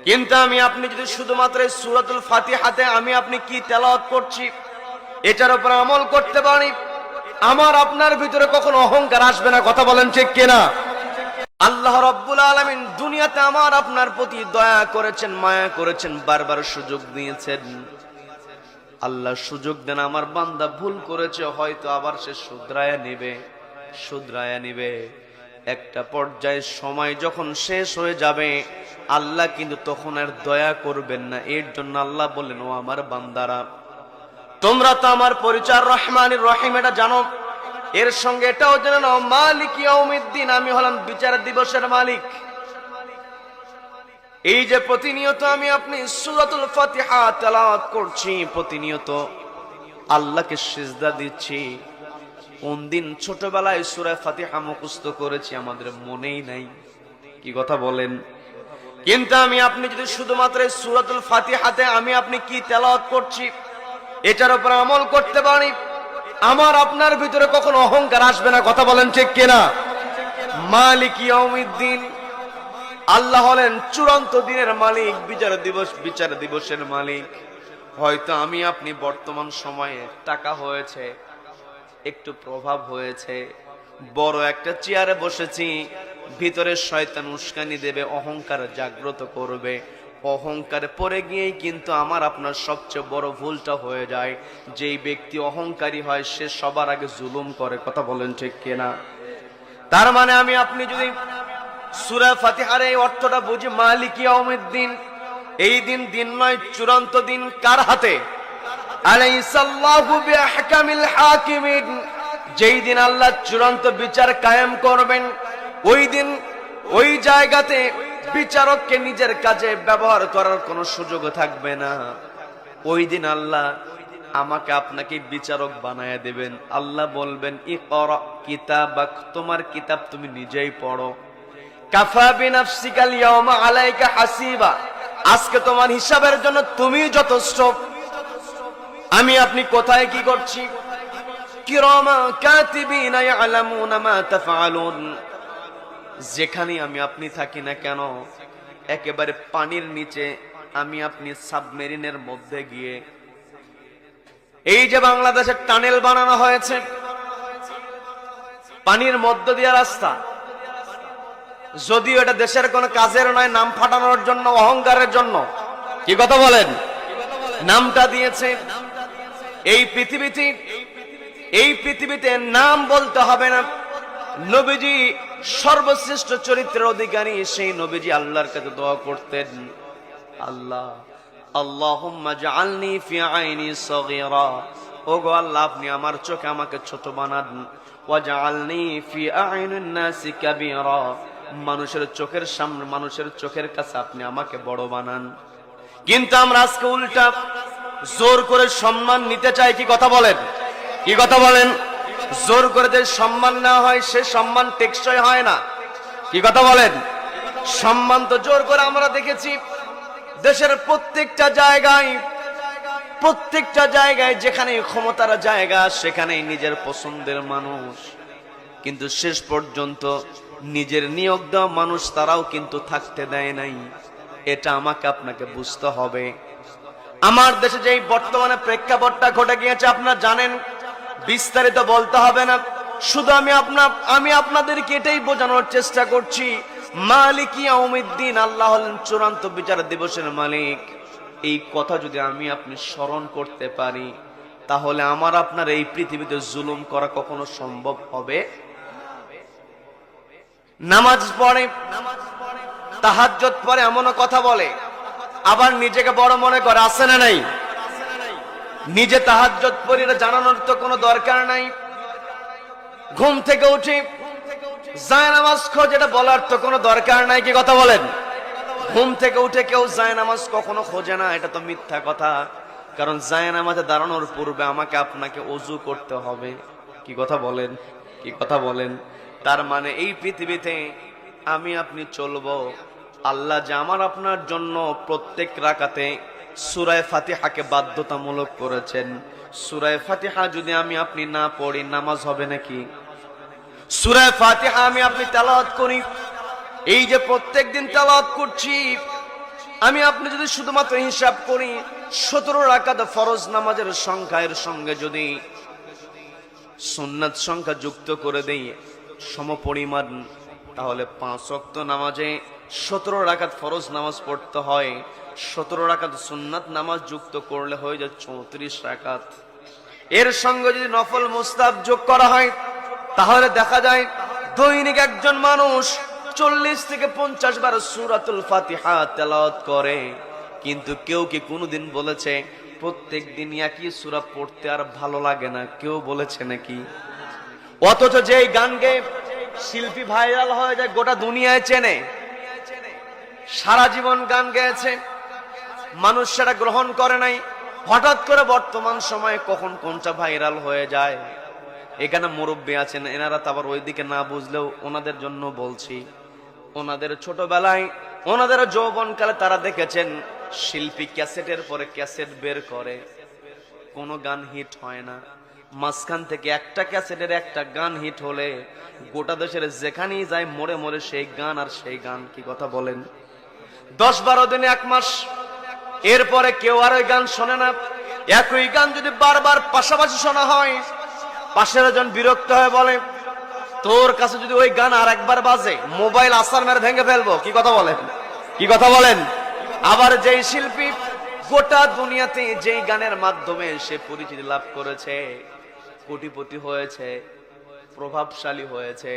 কিন্তু আমি আপনি যদি শুধুমাত্র সূরাতুল ফাতিহাতে আমি আপনি কি তেলাওয়াত করছি এটার উপর আমল করতে পারি, আমার আপনার ভিতরে কখনো অহংকার আসবে না। কথা বলেন ঠিক কিনা? আল্লাহ রাব্বুল আলামিন দুনিয়াতে আমার আপনার প্রতি দয়া করেছেন, মায়া করেছেন, বারবার সুযোগ দিয়েছেন। আল্লাহ সুযোগ দেন, আমার বান্দা ভুল করেছে, হয়তো আবার সে শুধরায়া নেবে। একটা পর্যায়ের সময় যখন শেষ হয়ে যাবে, আল্লাহ কিন্তু তখন আর দয়া করবেন না। এর জন্য আল্লাহ বললেন, ও আমার বান্দারা, তোমরা তো আমার পরিচয় রহমানির রহিম এটা জানো, এর সঙ্গে এটাও জেনে নাও মালিক ইয়াউমিদ্দিন, আমি হলাম বিচার দিবসের মালিক। এই যে প্রতিনিয়ত আমি আপনি সূরাতুল ফাতিহা তেলাওয়াত করছি, প্রতিনিয়ত আল্লাহকে সিজদা দিচ্ছি, কোন দিন ছোটবেলায় সূরা ফাতিহা মুখস্থ করেছি আমাদের মনেই নাই। কি কথা বলেন? কিন্তু আমি আপনি যদি শুধুমাত্র সূরাতুল ফাতিহাতে আমি আপনি কি তেলাওয়াত করছি এটার উপর আমল করতে পারি, আমার আপনার ভিতরে কখনো অহংকার আসবে না। কথা বলেন ঠিক কিনা? মালিক ইয়াউমিদ্দিন, আল্লাহ হলেন চূড়ান্ত দিনের মালিক, বিচার দিবসের মালিক। হয়তো আমি আপনি বর্তমান সময়ে টাকা হয়েছে, একটু প্রভাব হয়েছে, বড় একটা চেয়ারে বসেছি, ভিতরে শয়তান উস্কানি দেবে, অহংকার জাগ্রত করবে। অহংকারে পড়ে গিয়েই কিন্তু আমার আপনার সবচেয়ে বড় ভুলটা হয়ে যায়। যেই ব্যক্তি অহংকারী হয় সে সবার আগে জুলুম করে। কথা বলেন ঠিক কিনা? তার মানে আমি আপনি যদি সূরা ফাতিহার এই অর্থটা বুঝি, মালিক ইয়াউমিদ্দিন, এই দিন নয়, চূড়ান্ত দিন কার হাতে? আলাইসাল্লাহু বিআহকামিল হাকিমিন, যেই দিন আল্লাহ চূড়ান্ত বিচার কায়েম করবেন, ওই দিন ওই জায়গাতে বিচারককে নিজের কাজে ব্যবহার করার কোনো সুযোগ থাকবে না। ওই দিন আল্লাহ আমাকে আপনাকে বিচারক বানায় দেবেন। আল্লাহ বলবেন, ইকরা কিতাবাক, তোমার কিতাব তুমি নিজেই পড়ো। কাফা বিনাফসিকাল ইয়াওমা আলাইকা হাসিবা, আজকে তোমার হিসাবের জন্য তুমি যথেষ্ট। আমি আপনি কোথায় কি করছি? কিরামা কাতিবিনা ইয়ালামুনা মা তাফআলুন, যেখানে আমি আপনি থাকি না কেন, একেবারে পানির নিচে আমি আপনি সাবমেরিনের মধ্যে গিয়ে, এই যে বাংলাদেশের টানেল বানানো হয়েছে, পানির মধ্য দিয়ে রাস্তা, যদিও এটা দেশের কোন কাজের নয়, নাম ফাটানোর জন্য, অহংকারের জন্য। কি কথা বলেন? নামটা দিয়েছে। এই পৃথিবীতে নাম বলতে হবে না। নবীজি সর্বশ্রেষ্ঠ চরিত্রের অধিকারী, সেই নবীজি আল্লাহর কাছে দোয়া করতেন, আল্লাহ আল্লাহুম্মা জাআলনি ফি আইনি সগীরা, ওগো আল্লাহ আপনি আমার চোখে আমাকে ছোট বানান, ওয়াজআলনি ফি আইনিন নাসি কাবীরা, মানুষের চোখের সামনে, মানুষের চোখের কাছে আপনি আমাকে বড় বানান। কিন্তু আমরা আজকে উল্টা, জোর করে সম্মান নিতে চাই। কি কথা বলেন? কি কথা বলেন? জোর করে যে সম্মান নেওয়া হয় সে সম্মান টেকসই হয় না। কি কথা বলেন? সম্মান তো জোর করে আমরা দেখেছি দেশের প্রত্যেকটা জায়গায় যেখানে ক্ষমতার জায়গা সেখানেই নিজের পছন্দের মানুষ, কিন্তু শেষ পর্যন্ত নিজের নিয়োগ দেওয়া মানুষ তারাও কিন্তু থাকতে দেয় নাই। এটা আমাকে আপনাকে বুঝতে হবে। আমার দেশে যে বর্তমানে প্রেক্ষাপটটা ঘটে গিয়েছে আপনারা জানেন, বিস্তারিত বলতে হবে না। শুধু আমি আপনাদেরকে এটাই বোঝানোর চেষ্টা করছি, মালিক ইয়াউমিদ্দিন, আল্লাহ হলেন চূড়ান্ত বিচার দিবসের মালিক। এই কথা যদি আমি আপনি স্মরণ করতে পারি, তাহলে আমার আপনার এই পৃথিবীতে জুলুম করা কখনো সম্ভব হবে? নামাজ পড়ে, তাহাজ্জুদ পড়ে, এমনও কথা বলে, আবার নিজেকে বড় মনে করে, আছে না নাই? নিজে তাহাজ্জুদ পড়ি এটা জানানোর তো কোনো দরকার নাই। ঘুম থেকে উঠে জায়নামাজ খোঁজ, এটা বলার তো কোনো দরকার নাই। কি কথা বলেন? ঘুম থেকে উঠে কেউ জায়নামাজ কখনো খোঁজে না, এটা তো মিথ্যা কথা। কারণ জায়নামাজে দাঁড়ানোর পূর্বে আমাকে আপনাকে ওযু করতে হবে। কি কথা বলেন? কি কথা বলেন? তার মানে এই পৃথিবীতে আমি আপনি চলবো, আল্লাহ যে আমার আপনার জন্য প্রত্যেক রাকাতে সূরা ফাতিহাকে বাধ্যতামূলক করেছেন। সূরা ফাতিহা যদি আমি আপনি না পড়ি, নামাজ হবে নাকি? সূরা ফাতিহা আমি আপনি তেলাওয়াত করি, এই যে প্রত্যেকদিন তেলাওয়াত করছি, আমি আপনি যদি শুধুমাত্র হিসাব করি 17 রাকাত ফরজ নামাজের সংখ্যার সঙ্গে যদি সুন্নাত সংখ্যা যুক্ত করে দেই সমপরিমাণ, তাহলে 5 ওয়াক্ত নামাজে 17 রাকাত ফরজ নামাজ পড়তে হয়, 17 রাকাত সুন্নাত নামাজ যুক্ত করলে হয়ে যায় 34 রাকাত। এর সঙ্গে যদি নফল মুস্তাহাব যোগ করা হয় তাহলে দেখা যায় দৈনিক একজন মানুষ 40 থেকে 50 বার সূরাতুল ফাতিহা তেলাওয়াত করে। কিন্তু কেউ কি কোনোদিন বলেছে প্রত্যেক দিন একই সূরা পড়তে আর ভালো লাগে না? কেউ বলেছে নাকি? অথচ যেই গান গেয়ে শিল্পী ভাইরাল হয়ে যায়, গোটা দুনিয়ায় চেনে, সারা জীবন গান গেয়েছে, মানুষ সেটা গ্রহণ করে নাই, হঠাৎ করে বর্তমান সময়ে কখন কোনটা ভাইরাল হয়ে যায়। এখানে মুরব্বী আছেন, এনারা তো আবার ওইদিকে না বুঝলেও ওনাদের জন্য বলছি, ওনাদের ছোটবেলায় ওনাদের যৌবনকালে তারা দেখেছেন শিল্পী ক্যাসেটের পরে ক্যাসেট বের করে, কোনো গান হিট হয় না, মাঝখান থেকে একটা ক্যাসেটের একটা গান হিট হলে গোটা দেশের যেখানেই যায় মোড়ে মোড়ে সেই গান আর সেই গান। কি কথা বলেন? 10-12 দিনে 1 মাস, এরপরে কেউ আর ওই গান শোনে না। একই গান যদি বারবার পাশাপাশি শোনা হয়, পাশের জন বিরক্ত হয়ে বলে তোর কাছে যদি ওই গান আর একবার বাজে মোবাইল আসার মেরে ভেঙে ফেলবো। কি কথা বলেন? কি কথা বলেন? আবার যেই শিল্পী গোটা দুনিয়াতে যেই গানের মাধ্যমে সে পরিচিতি লাভ করেছে, কোটিপতি হয়েছে, প্রভাবশালী হয়েছে,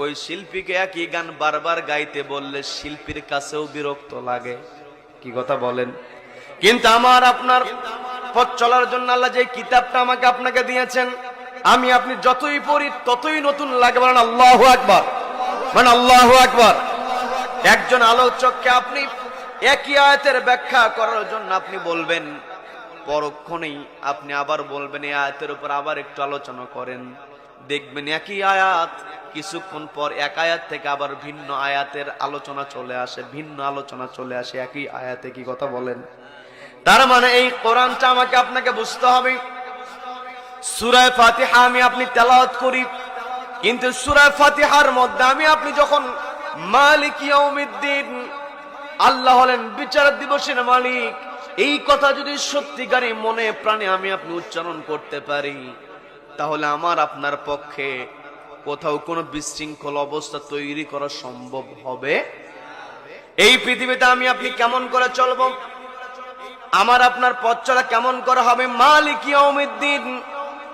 ওই শিল্পীকে একই গান বারবার গাইতে বললে শিল্পীর কাছেও বিরক্ত লাগে। কি কথা বলেন? কিন্তু আমার আপনার পথ চলার জন্য আল্লাহ যে কিতাবটা আমাকে আপনাকে দিয়েছেন, আমি আপনি যতই পড়ি ততই নতুন লাগে। বলেন আল্লাহু আকবার, মানে আল্লাহু আকবার। একজন আলোচককে আপনি একই আয়াতের ব্যাখ্যা করার জন্য আপনি বলবেন, পরক্ষণেই আপনি আবার বলবেন এই আয়াতের উপর আবার একটু আলোচনা করেন, দেখবেন একই আয়াত কিছুক্ষণ পর এক আয়াত থেকে আবার ভিন্ন আয়াতের আলোচনা চলে আসে, ভিন্ন আলোচনা চলে আসে একই আয়াতে। কি কথা বলেন? তার মানে এই কোরআনটা আমাকে আপনাকে বুঝতে হবে। সূরা ফাতিহা আমি আপনি তেলাওয়াত করি, কিন্তু সূরা ফাতিহার মধ্যে আমি আপনি যখন মালিক ইয়াউমিদ্দিন, আল্লাহ হলেন বিচার দিবসের মালিক, এই কথা যদি সত্যিকারই মনে প্রাণে আমি আপনি উচ্চারণ করতে পারি, তাহলে আমার আপনার পক্ষে কোথাও কোনো বিশৃঙ্খল অবস্থা তৈরি করা সম্ভব হবে? এই পৃথিবীতে আমি আপনি কেমন করে চলব? আমার আপনার পথ চলা কেমন করে হবে? মালিক ইয়াউমিদ্দিন,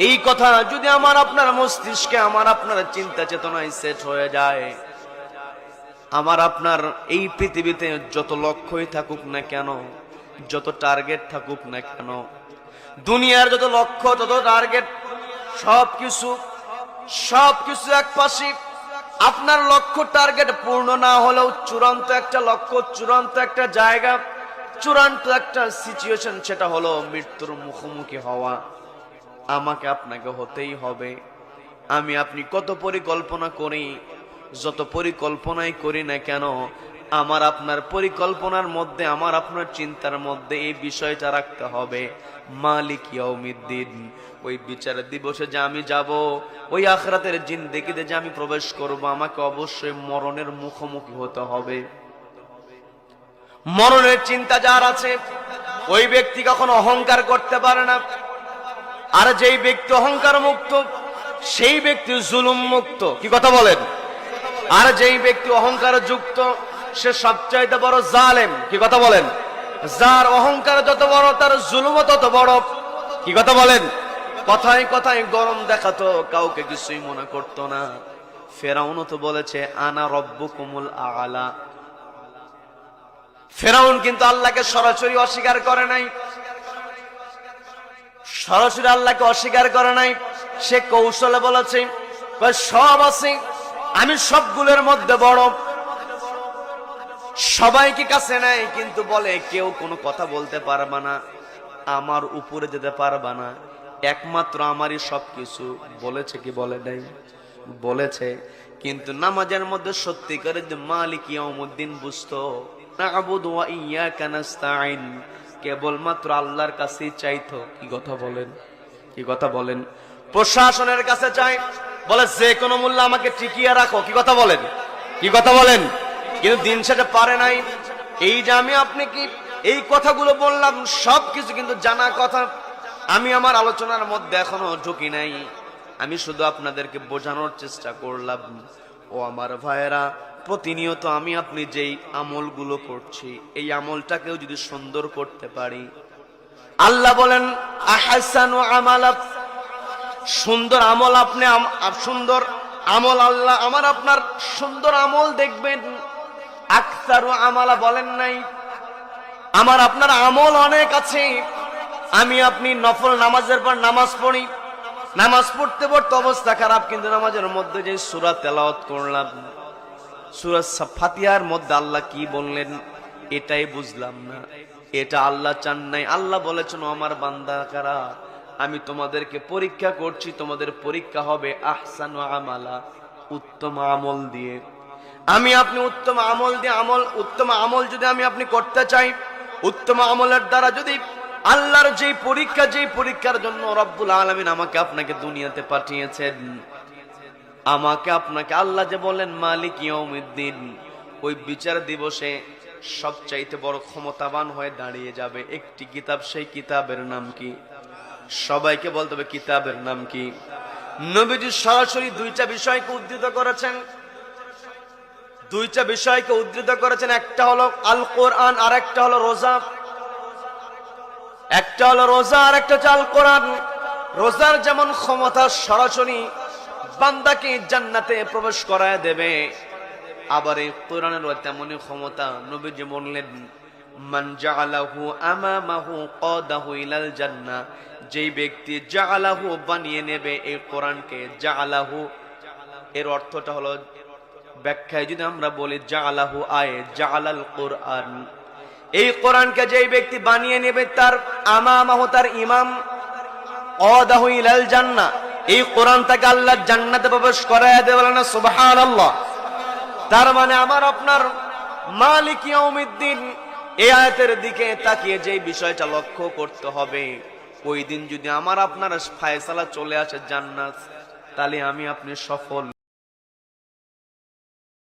এই কথা যদি আমার আপনার মস্তিষ্কে, আমার আপনার চিন্তা চেতনায় সেট হয়ে যায়, আমার আপনার এই পৃথিবীতে যত লক্ষ্যই থাকুক না কেন, যত টার্গেট থাকুক না কেন, দুনিয়ার যত লক্ষ্য তত টার্গেট সবকিছু এক পাশে। আপনার লক্ষ্য টার্গেট পূর্ণ না হলেও চূড়ান্ত একটা লক্ষ্য, চূড়ান্ত একটা জায়গা, চূড়ান্ত একটা সিচুয়েশন, সেটা হলো মৃত্যুর মুখোমুখি হওয়া। আমাকে আপনাকে হতেই হবে। আমি আপনি কত পরিকল্পনা করি, যত পরিকল্পনাই করি না কেন, আমার আপনার পরিকল্পনার মধ্যে, আমার আপনার চিন্তার মধ্যে এই বিষয়টা রাখতে হবে, মালিক ইয়াউমিদ্দিন, ওই বিচার দিবসে যে আমি যাব, ওই আখিরাতের জিন্দেগিতে যে আমি প্রবেশ করব, আমাকে অবশ্যই মরণের মুখোমুখি হতে হবে। মরণের চিন্তা যার আছে ওই ব্যক্তি কখনো অহংকার করতে পারে না। আর যেই ব্যক্তি অহংকার মুক্ত সেই ব্যক্তি জুলুম মুক্ত। কি কথা বলেন? আর যেই ব্যক্তি অহংকার যুক্ত সে সবচাইতে বড় জালেম। কি কথা বলেন? যার অহংকার যত বড় তার জুলুমও তত বড়। কি কথা বলেন? কথায় কথায় গরম দেখাতো, কাউকে কিছুই মনে করতো না। ফেরাউনও তো বলেছে আনা রব্বুকুমুল আলা। ফেরাউন কিন্তু আল্লাহকে সরাসরি অস্বীকার করে নাই, সরাসরি আল্লাহকে অস্বীকার করে নাই। সে কৌশলে বলেছে সব আছে, আমি সবগুলোর মধ্যে বড়। সবাইকে কাছে নেয়, কিন্তু বলে কেউ কোনো কথা বলতে পারবা না, আমার উপরে যেতে পারবা না, একমাত্র আমারই সবকিছু। বলেছে কি বলে নাই? বলেছে। কিন্তু নামাজের মধ্যে সত্যিকারে যে মালিক ইয়াউমুদ্দিন বুঝতো, না'বুদু ওয়া ইয়্যাকা নাস্তাঈন, কেবলমাত্র আল্লাহর কাছেই চাইতো। কি কথা বলেন? কি কথা বলেন? প্রশাসনের কাছে চাই, বলে যে কোনো মূল্যে আমাকে টিকিয়ে রাখো। কি কথা বলেন? কি কথা বলেন? কিন্তু দিন শেষে পারে নাই। এই যে আমি আপনি কি এই কথাগুলো বললাম সবকিছু কিন্তু জানা কথা, আমি আমার আলোচনার মধ্যে এখনো ঢুকি নাই, আমি শুধু আপনাদেরকে বোঝানোর চেষ্টা করলাম। ও আমার ভাইয়েরা, প্রতিনিয়ত আমি আপনি যেই আমলগুলো করছি এই আমলটাকেও যদি সুন্দর করতে পারি, আল্লাহ বলেন আহসানু আমালা, সুন্দর আমল আপনি সুন্দর আমল আল্লাহ আমার আপনার সুন্দর আমল দেখবেন। আকসারু আমালা বলেন নাই, আমার আপনার আমল অনেক আছে, আমি আপনি নফল নামাজের পর নামাজ পড়ি, নামাজ পড়তে পড়তে অবস্থা খারাপ, কিন্তু নামাজের মধ্যে যে সূরা তেলাওয়াত করলাম, সূরা ফাতিহার মধ্যে আল্লাহ কি বললেন এটাই বুঝলাম না, এটা আল্লাহ চান নাই। আল্লাহ বলেছেন ও আমার বান্দা কারা, আমি তোমাদেরকে পরীক্ষা করছি, তোমাদের পরীক্ষা হবে আহসানু আমালা, উত্তম আমল দিয়ে। আমি আপনি উত্তম আমল দিয়ে উত্তম আমল যদি আমি আপনি করতে চাই, উত্তম আমলের দ্বারা যদি আল্লাহর যেই পরীক্ষার জন্য রব্বুল আলামিন আমাকে আপনাকে দুনিয়াতে পাঠিয়েছেন, আমাকে আপনাকে আল্লাহ যে বলেন মালিক ইয়াউমিদ্দিন, ওই বিচার দিবসে সবচাইতে বড় ক্ষমতাবান হয়ে দাঁড়িয়ে যাবে একটি কিতাব, সেই কিতাবের নাম কি? সবাইকে বলতে হবে কিতাবের নাম কি? নবীজি সরাসরি দুইটা বিষয়কে উদ্ধৃত করেছেন, একটা হলো আল কোরআন আর একটা হলো রোজা। একটা হলো রোজা আর একটা হচ্ছে আল কোরআন। রোজার যেমন ক্ষমতা সরাসরি বান্দাকে জান্নাতে প্রবেশ করায় দেবে, আবার এই কোরআনের তেমনই ক্ষমতা। নবীজি বললেন মান জাআলাহু আমামাহু কাদাহু ইলাল জান্নাহ, যেই ব্যক্তি জাআলাহু বানিয়ে নেবে এই কোরআনকে, জাআলাহু এর অর্থটা হলো, ব্যাখ্যায় যদি আমরা বলি জাআলাহু আয় জাআলাল কোরআন, এই কোরআনকে যেই ব্যক্তি বানিয়ে নেবে তার আমামাহু তার ইমাম, কাদাহু ইলাল জান্নাহ, এই কোরআন তাকে আল্লাহ জান্নাতে প্রবেশ করায় দেবে। বলেন না সুবহানাল্লাহ। তার মানে আমার আপনার মালিক ইয়াউমিদ্দিন, এই আয়াতের দিকে তাকিয়ে যে বিষয়টা লক্ষ্য করতে হবে, ওই দিন যদি আমার আপনার ফায়সালা চলে আসে জান্নাত, তাহলে আমি আপনি সফল।